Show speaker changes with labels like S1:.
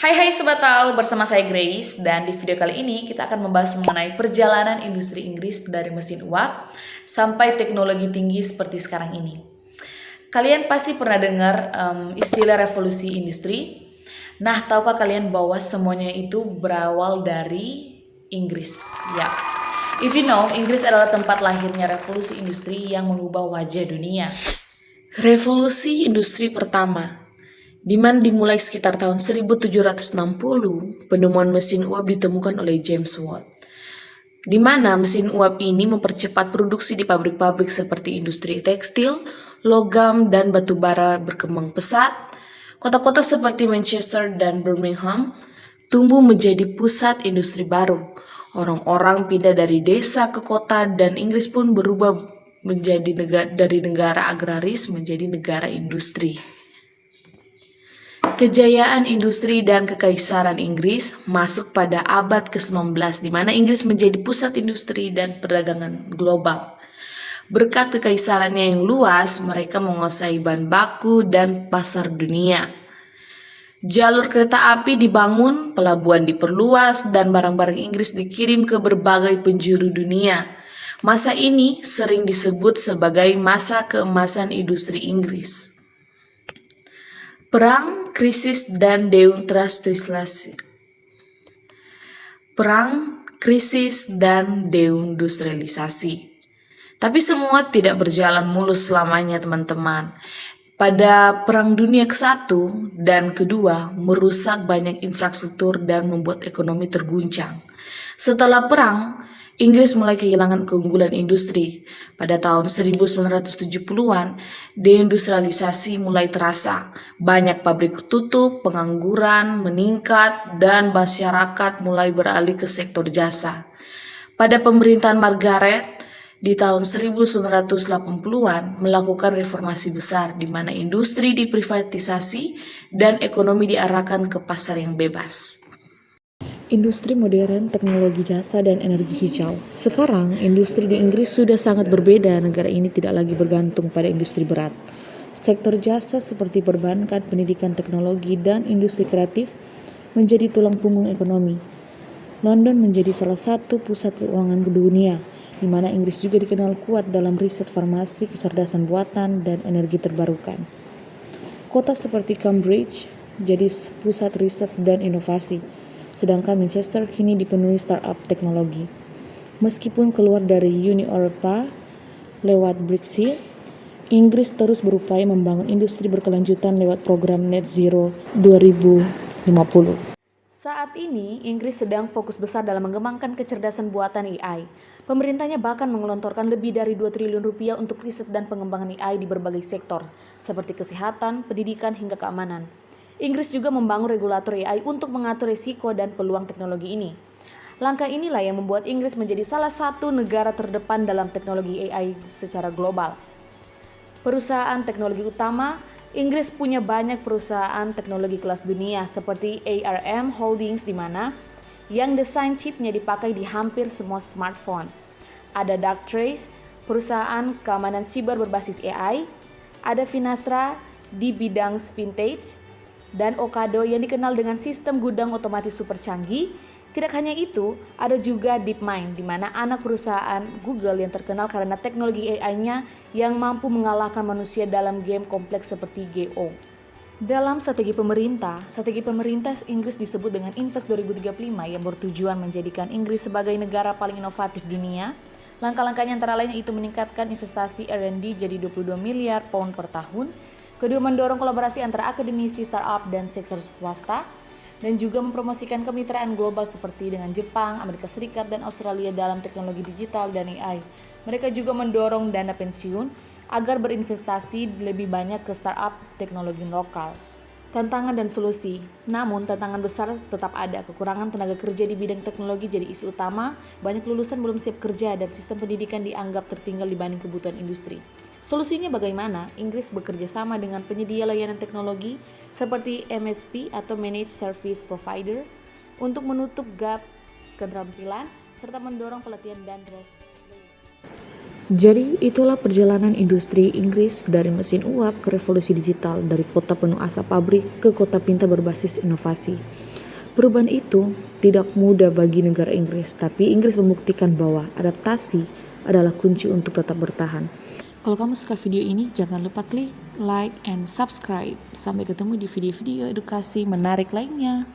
S1: Hai Sobat Tahu, bersama saya Grace dan di video kali ini kita akan membahas mengenai perjalanan industri Inggris dari mesin uap sampai teknologi tinggi seperti sekarang ini. Kalian pasti pernah dengar istilah revolusi industri. Nah, tahukah kalian bahwa semuanya itu berawal dari Inggris? Ya. If you know, Inggris adalah tempat lahirnya revolusi industri yang mengubah wajah dunia. Revolusi industri pertama di mana dimulai sekitar tahun 1760, penemuan mesin uap ditemukan oleh James Watt. Di mana mesin uap ini mempercepat produksi di pabrik-pabrik seperti industri tekstil, logam, dan batu bara berkembang pesat. Kota-kota seperti Manchester dan Birmingham tumbuh menjadi pusat industri baru. Orang-orang pindah dari desa ke kota dan Inggris pun berubah dari negara agraris menjadi negara industri. Kejayaan industri dan kekaisaran Inggris masuk pada abad ke-19 di mana Inggris menjadi pusat industri dan perdagangan global. Berkat kekaisarannya yang luas, mereka menguasai bahan baku dan pasar dunia. Jalur kereta api dibangun, pelabuhan diperluas, dan barang-barang Inggris dikirim ke berbagai penjuru dunia. Masa ini sering disebut sebagai masa keemasan industri Inggris. Perang, krisis, dan deindustrialisasi. Perang, krisis, dan deindustrialisasi. Tapi semua tidak berjalan mulus selamanya, teman-teman. Pada Perang Dunia ke-1 dan ke-2 merusak banyak infrastruktur dan membuat ekonomi terguncang. Setelah perang, Inggris mulai kehilangan keunggulan industri. Pada tahun 1970-an, deindustrialisasi mulai terasa. Banyak pabrik tutup, pengangguran meningkat, dan masyarakat mulai beralih ke sektor jasa. Pada pemerintahan Margaret, di tahun 1980-an melakukan reformasi besar di mana industri diprivatisasi dan ekonomi diarahkan ke pasar yang bebas. Industri modern, teknologi jasa, dan energi hijau. Sekarang, industri di Inggris sudah sangat berbeda. Negara ini tidak lagi bergantung pada industri berat. Sektor jasa seperti perbankan, pendidikan, teknologi, dan industri kreatif menjadi tulang punggung ekonomi. London menjadi salah satu pusat keuangan dunia, di mana Inggris juga dikenal kuat dalam riset farmasi, kecerdasan buatan, dan energi terbarukan. Kota seperti Cambridge jadi pusat riset dan inovasi. Sedangkan Manchester kini dipenuhi startup teknologi. Meskipun keluar dari Uni Eropa lewat Brexit, Inggris terus berupaya membangun industri berkelanjutan lewat program Net Zero 2050. Saat ini, Inggris sedang fokus besar dalam mengembangkan kecerdasan buatan AI. Pemerintahnya bahkan menggelontorkan lebih dari 2 triliun rupiah untuk riset dan pengembangan AI di berbagai sektor, seperti kesehatan, pendidikan, hingga keamanan. Inggris juga membangun regulator AI untuk mengatur risiko dan peluang teknologi ini. Langkah inilah yang membuat Inggris menjadi salah satu negara terdepan dalam teknologi AI secara global. Perusahaan teknologi utama, Inggris punya banyak perusahaan teknologi kelas dunia seperti ARM Holdings di mana yang desain chipnya dipakai di hampir semua smartphone. Ada Darktrace, perusahaan keamanan siber berbasis AI, ada Finastra di bidang vintage, dan Ocado yang dikenal dengan sistem gudang otomatis super canggih. Tidak hanya itu, ada juga DeepMind, di mana anak perusahaan Google yang terkenal karena teknologi AI-nya yang mampu mengalahkan manusia dalam game kompleks seperti Go. Dalam strategi pemerintah Inggris disebut dengan Invest 2035 yang bertujuan menjadikan Inggris sebagai negara paling inovatif dunia. Langkah-langkahnya antara lain yaitu meningkatkan investasi R&D jadi 22 miliar pound per tahun. Kedua, mendorong kolaborasi antara akademisi, startup, dan sektor swasta, dan juga mempromosikan kemitraan global seperti dengan Jepang, Amerika Serikat, dan Australia dalam teknologi digital dan AI. Mereka juga mendorong dana pensiun agar berinvestasi lebih banyak ke startup teknologi lokal. Tantangan dan solusi. Namun, tantangan besar tetap ada. Kekurangan tenaga kerja di bidang teknologi jadi isu utama, banyak lulusan belum siap kerja, dan sistem pendidikan dianggap tertinggal dibanding kebutuhan industri. Solusinya bagaimana? Inggris bekerja sama dengan penyedia layanan teknologi seperti MSP atau Managed Service Provider untuk menutup gap keterampilan serta mendorong pelatihan dan Jadi itulah perjalanan industri Inggris dari mesin uap ke revolusi digital, dari kota penuh asap pabrik ke kota pintar berbasis inovasi. Perubahan itu tidak mudah bagi negara Inggris, tapi Inggris membuktikan bahwa adaptasi adalah kunci untuk tetap bertahan. Kalau kamu suka video ini, jangan lupa klik like and subscribe. Sampai ketemu di video-video edukasi menarik lainnya.